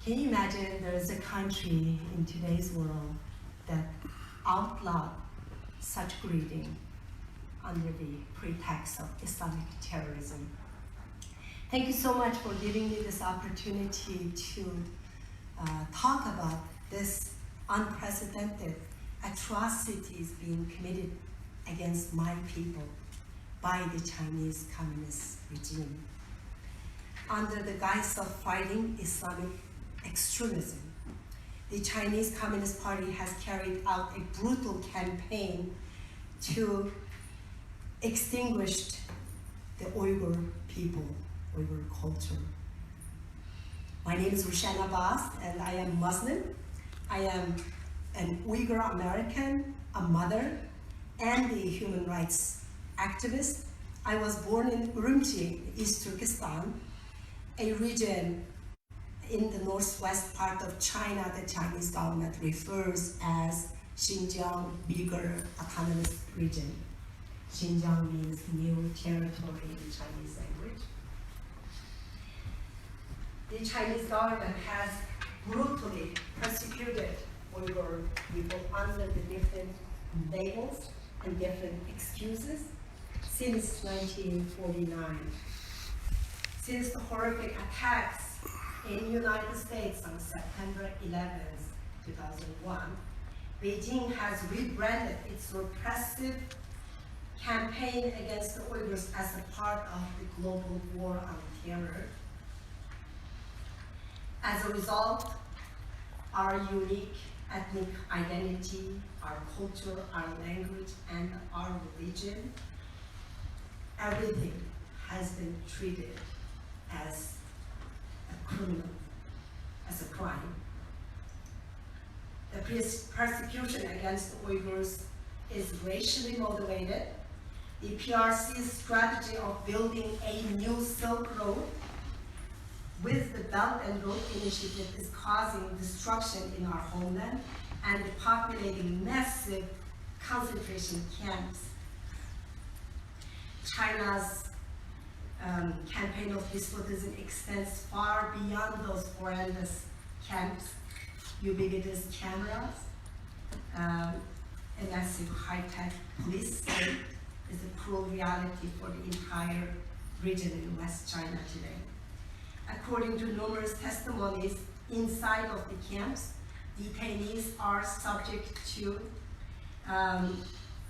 Can you imagine there is a country in today's world that outlawed such greeting under the pretext of Islamic terrorism? Thank you so much for giving me this opportunity to talk about this unprecedented atrocities being committed against my people by the Chinese Communist regime. Under the guise of fighting Islamic extremism, the Chinese Communist Party has carried out a brutal campaign to extinguish the Uyghur people, Uyghur culture. My name is Rushan Abbas, and I am Muslim. I am an Uyghur American, a mother, and a human rights activist. I was born in Urumqi, East Turkistan, a region in the northwest part of China the Chinese government refers as Xinjiang Uyghur Autonomous Region. Xinjiang means new territory in Chinese language. The Chinese government has brutally persecuted Uyghur people under the different labels and different excuses since 1949. Since the horrific attacks in the United States on September 11th, 2001, Beijing has rebranded its repressive campaign against the Uyghurs as a part of the global war on terror. As a result, our unique ethnic identity, our culture, our language, and our religion, everything has been treated as a criminal, as a crime. The persecution against the Uyghurs is racially motivated. The PRC's strategy of building a new Silkroad with the Belt and Road Initiative is causing destruction in our homeland and populating massive concentration camps. China's campaign of despotism extends far beyond those horrendous camps, ubiquitous cameras, a massive high-tech police state is a cruel reality for the entire region in West China today. According to numerous testimonies inside of the camps, detainees are subject to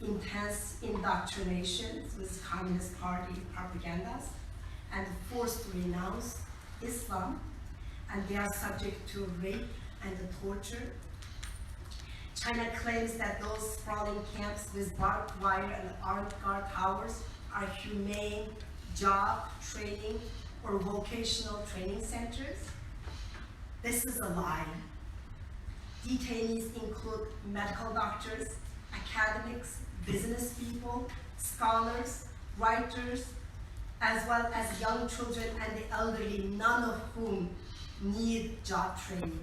intense indoctrination with Communist Party propagandas and forced to renounce Islam, and they are subject to rape and torture. China claims that those sprawling camps with barbed wire and armed guard towers are humane job training or vocational training centers. This is a lie. Detainees include medical doctors, academics, business people, scholars, writers, as well as young children and the elderly, none of whom need job training.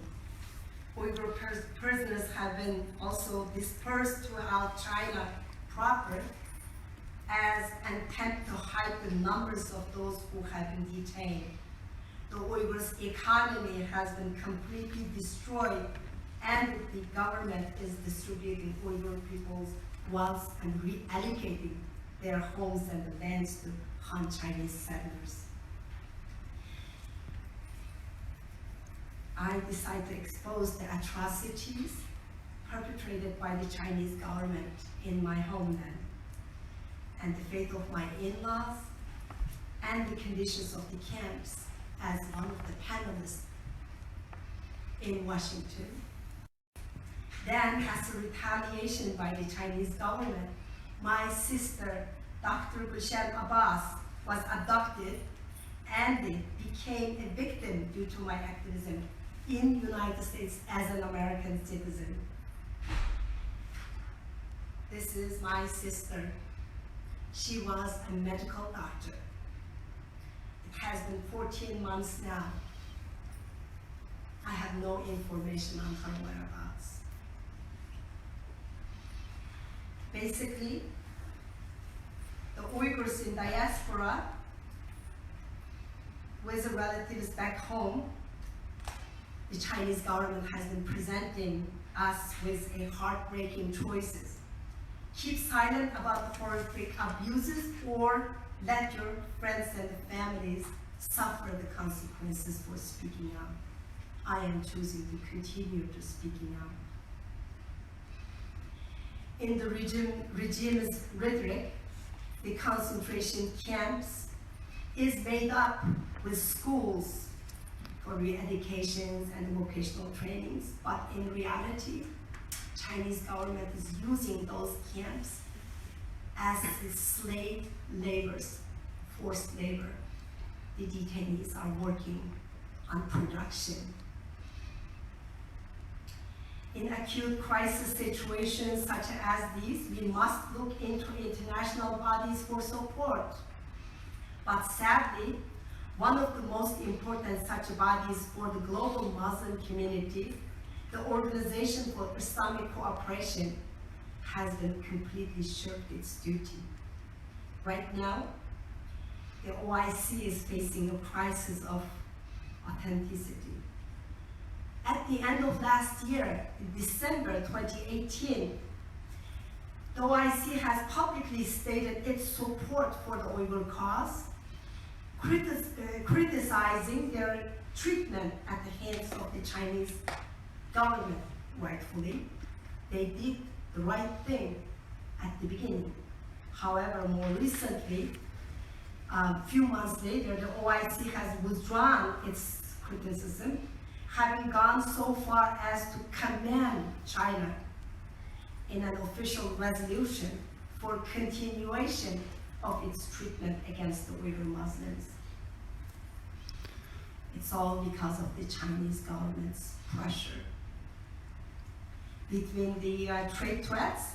Uyghur prisoners have been also dispersed throughout China proper as an attempt to hide the numbers of those who have been detained. The Uyghurs' economy has been completely destroyed, and the government is distributing Uyghur people's wealth and reallocating their homes and the lands to Han Chinese settlers. I decided to expose the atrocities perpetrated by the Chinese government in my homeland, and the fate of my in-laws, and the conditions of the camps as one of the panelists in Washington. Then, as a retaliation by the Chinese government, my sister, Dr. Rushan Abbas, was abducted and became a victim due to my activism in the United States as an American citizen. This is my sister. She was a medical doctor. It has been 14 months now. I have no information on her whereabouts. Basically, the Uyghurs in diaspora with relatives back home, the Chinese government has been presenting us with a heartbreaking choices. Keep silent about horrific abuses, or let your friends and families suffer the consequences for speaking out. I am choosing to continue to speaking out. In the regime's rhetoric, the concentration camps is made up with schools for re-education and vocational trainings, but in reality, Chinese government is using those camps as slave laborers, forced labor. The detainees are working on production. In acute crisis situations such as these, we must look into international bodies for support. But sadly, one of the most important such bodies for the global Muslim community, the Organization for Islamic Cooperation, has been completely shirked its duty. Right now, the OIC is facing a crisis of authenticity. At the end of last year, in December 2018, the OIC has publicly stated its support for the Uyghur cause, criticizing their treatment at the hands of the Chinese government. Rightfully, they did the right thing at the beginning. However, more recently, a few months later, the OIC has withdrawn its criticism, having gone so far as to commend China in an official resolution for continuation of its treatment against the Uyghur Muslims. It's all because of the Chinese government's pressure. Between the trade threats,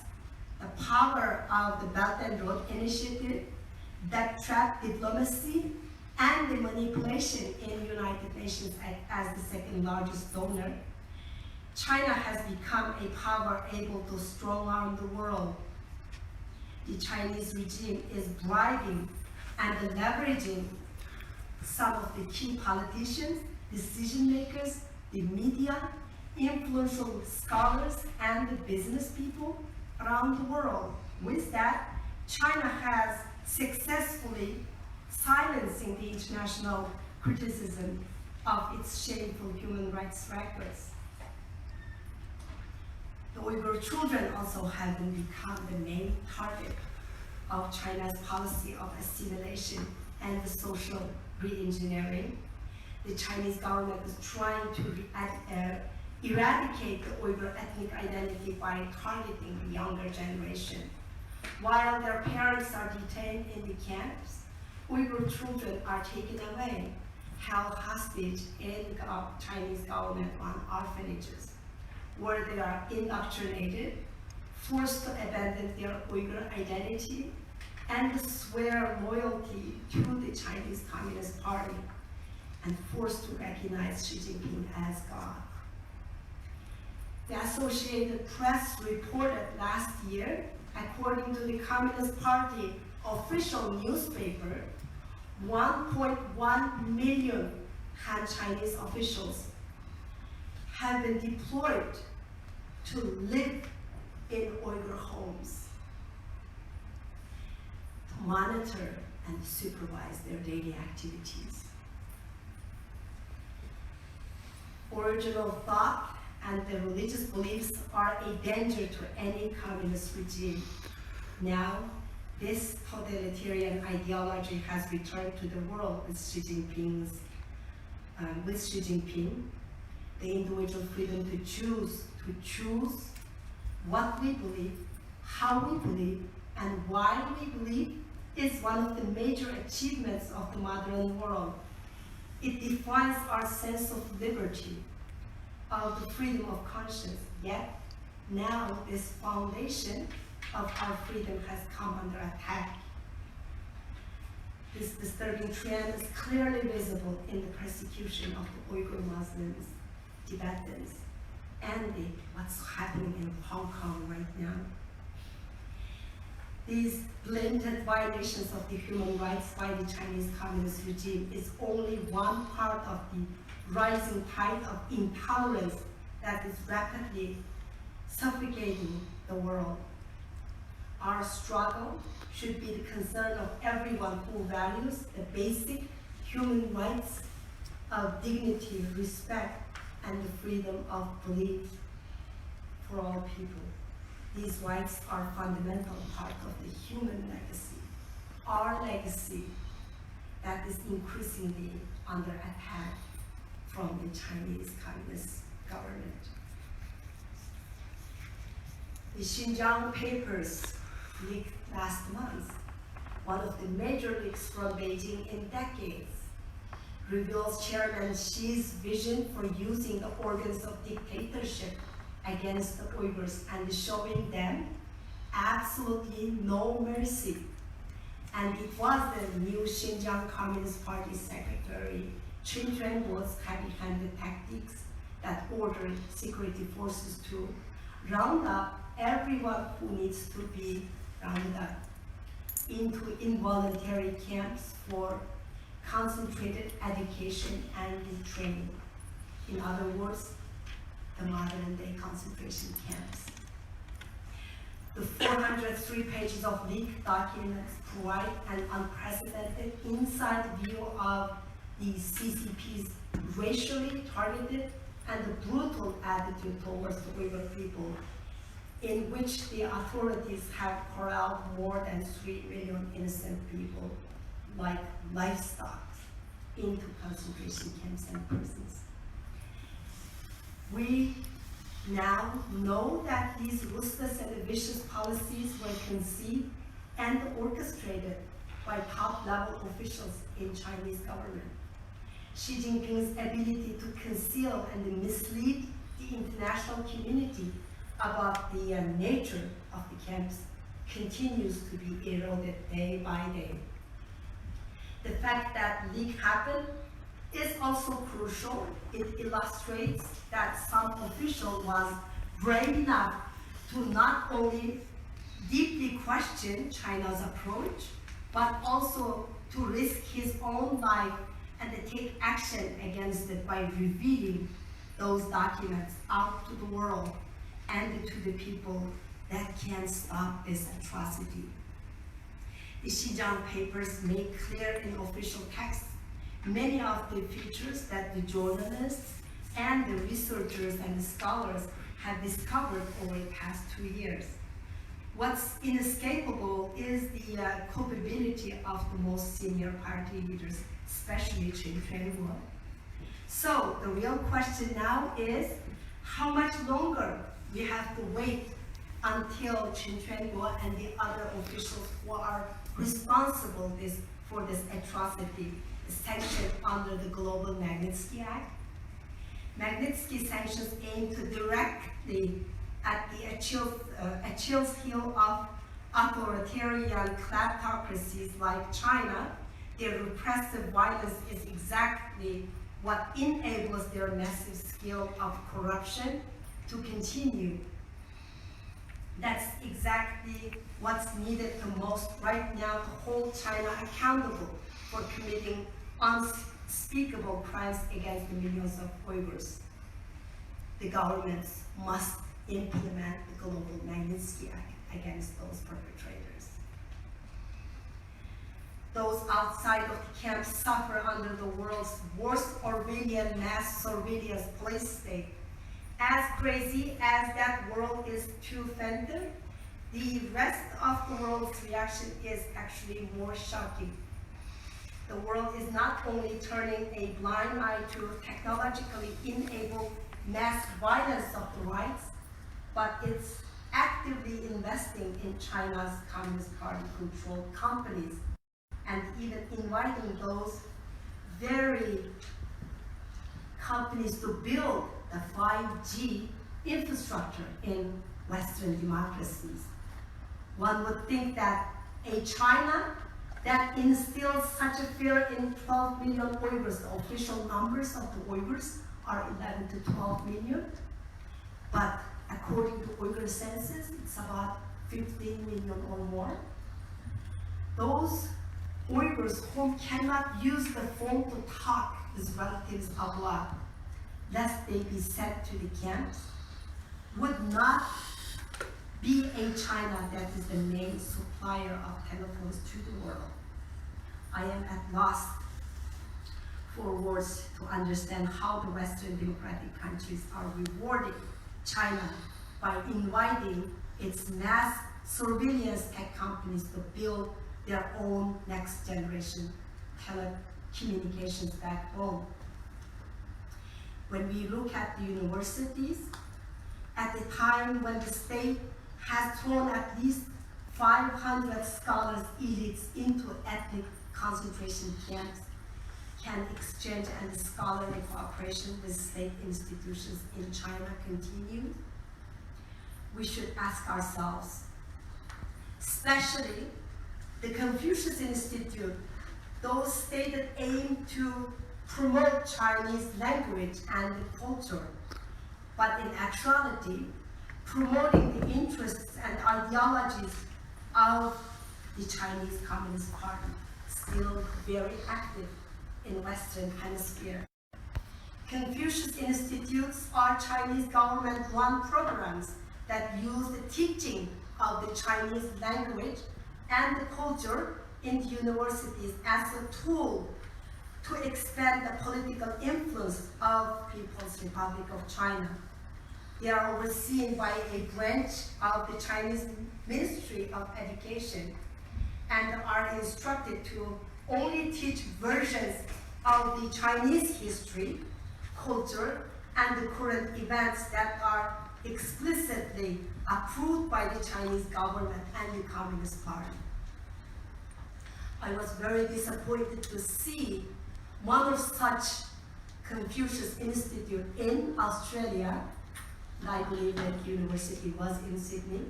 the power of the Belt and Road Initiative, that trap diplomacy, and the manipulation in the United Nations as the second largest donor, China has become a power able to strong-arm the world. The Chinese regime is bribing and leveraging some of the key politicians, decision makers, the media, influential scholars, and the business people around the world. With that, China has successfully silencing the international criticism of its shameful human rights records. The Uyghur children also have become the main target of China's policy of assimilation and the social re-engineering. The Chinese government is trying to eradicate the Uyghur ethnic identity by targeting the younger generation. While their parents are detained in the camps, Uyghur children are taken away, held hostage in Chinese government-run orphanages, where they are indoctrinated, forced to abandon their Uyghur identity, and swear loyalty to the Chinese Communist Party, and forced to recognize Xi Jinping as God. The Associated Press reported last year, according to the Communist Party official newspaper, 1.1 million Han Chinese officials have been deployed to live in Uyghur homes, to monitor and supervise their daily activities. Original thought and the religious beliefs are a danger to any communist regime. Now, this totalitarian ideology has returned to the world with Xi Jinping. The individual freedom to choose what we believe, how we believe, and why we believe is one of the major achievements of the modern world. It defines our sense of liberty, of the freedom of conscience. Yet, now this foundation of our freedom has come under attack. This disturbing trend is clearly visible in the persecution of the Uyghur Muslims, Tibetans, and what's happening in Hong Kong right now. These blatant violations of the human rights by the Chinese Communist regime is only one part of the rising tide of intolerance that is rapidly suffocating the world. Our struggle should be the concern of everyone who values the basic human rights of dignity, respect, and the freedom of belief for all people. These rights are a fundamental part of the human legacy, our legacy that is increasingly under attack from the Chinese Communist government. The Xinjiang papers leaked last month, one of the major leaks from Beijing in decades, reveals Chairman Xi's vision for using the organs of dictatorship against the Uyghurs and showing them absolutely no mercy. And it was the new Xinjiang Communist Party Secretary Chen Quanguo's heavy-handed tactics that ordered security forces to round up everyone who needs to be rounded up into involuntary camps for concentrated education and training. In other words, the modern-day concentration camps. The 403 pages of leaked documents provide an unprecedented inside view of the CCP's racially targeted and brutal attitude towards the Uyghur people, in which the authorities have corralled more than 3 million innocent people like livestock into concentration camps and prisons. We now know that these ruthless and vicious policies were conceived and orchestrated by top-level officials in Chinese government. Xi Jinping's ability to conceal and mislead the international community about the nature of the camps continues to be eroded day by day. The fact that leak happened is also crucial. It illustrates that some official was brave enough to not only deeply question China's approach, but also to risk his own life and to take action against it by revealing those documents out to the world and to the people that can stop this atrocity. The Xinjiang papers make clear in official text many of the features that the journalists and the researchers and the scholars have discovered over the past 2 years. What's inescapable is the culpability of the most senior party leaders, especially Chen Quanguo. So the real question now is, how much longer we have to wait until Chen Quanguo and the other officials who are responsible for this atrocity is sanctioned under the Global Magnitsky Act? Magnitsky sanctions aim to directly at the Achilles heel of authoritarian kleptocracies like China. Their repressive violence is exactly what enables their massive scale of corruption to continue. That's exactly what's needed the most right now to hold China accountable for committing unspeakable crimes against the millions of Uyghurs. The governments must implement the Global Magnitsky Act against those perpetrators. Those outside of the camps suffer under the world's worst Orwellian mass surveillance police state. As crazy as that world is to offender, the rest of the world's reaction is actually more shocking. The world is not only turning a blind eye to technologically enabled mass violence of the rights, but it's actively investing in China's Communist Party-controlled companies and even inviting those very companies to build the 5G infrastructure in Western democracies. One would think that a China that instills such a fear in 12 million Uyghurs, the official numbers of the Uyghurs are 11 to 12 million, but according to Uyghur census, it's about 15 million or more. Those Uyghurs who cannot use the phone to talk his relatives abroad, lest they be sent to the camps, would not be a China that is the main supplier of telephones to the world. I am at loss for words to understand how the Western democratic countries are rewarding China by inviting its mass surveillance tech companies to build their own next generation telecommunications backbone. When we look at the universities, at the time when the state has thrown at least 500 scholars elites into ethnic concentration camps, can exchange and scholarly cooperation with state institutions in China continue? We should ask ourselves, especially the Confucius Institute, those stated aim to promote Chinese language and culture, but in actuality, promoting the interests and ideologies of the Chinese Communist Party, still very active in Western Hemisphere. Confucius Institutes are Chinese government-run programs that use the teaching of the Chinese language and the culture in the universities as a tool to expand the political influence of People's Republic of China. They are overseen by a branch of the Chinese Ministry of Education and are instructed to only teach versions of the Chinese history, culture, and the current events that are explicitly approved by the Chinese government and the Communist Party. I was very disappointed to see one of such Confucius Institute in Australia, and I believe that university was in Sydney,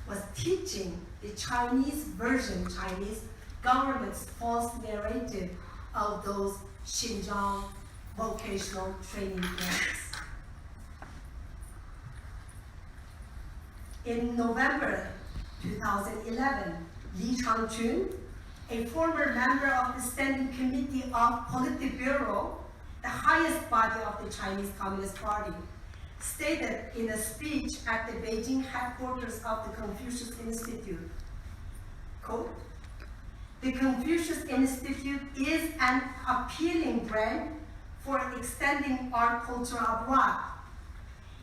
was teaching the Chinese version, Chinese government's false narrative of those Xinjiang vocational training camps. In November 2011, Li Changchun, a former member of the Standing Committee of Politburo, the highest body of the Chinese Communist Party, stated in a speech at the Beijing headquarters of the Confucius Institute, quote, "The Confucius Institute is an appealing brand for extending our culture abroad.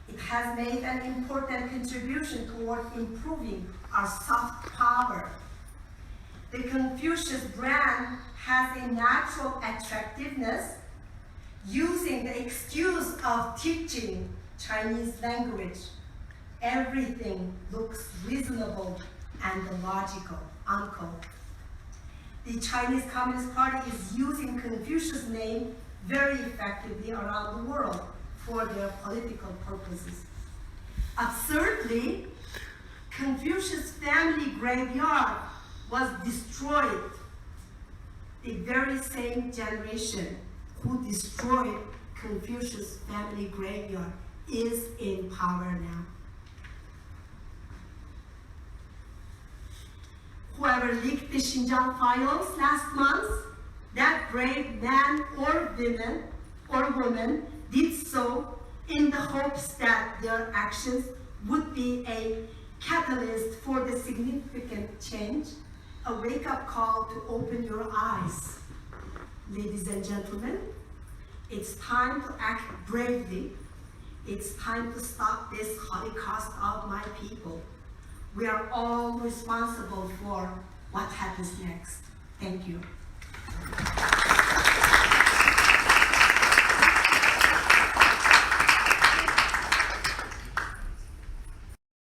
It has made an important contribution toward improving our soft power. The Confucius brand has a natural attractiveness, using the excuse of teaching Chinese language. Everything looks reasonable and logical," unquote. The Chinese Communist Party is using Confucius' name very effectively around the world for their political purposes. Absurdly, Confucius' family graveyard was destroyed. The very same generation who destroyed Confucius' family graveyard is in power now. Whoever leaked the Xinjiang files last month, that brave man or woman did so in the hopes that their actions would be a catalyst for the significant change, a wake-up call to open your eyes. Ladies and gentlemen, it's time to act bravely. It's time to stop this Holocaust of my people. We are all responsible for what happens next. Thank you.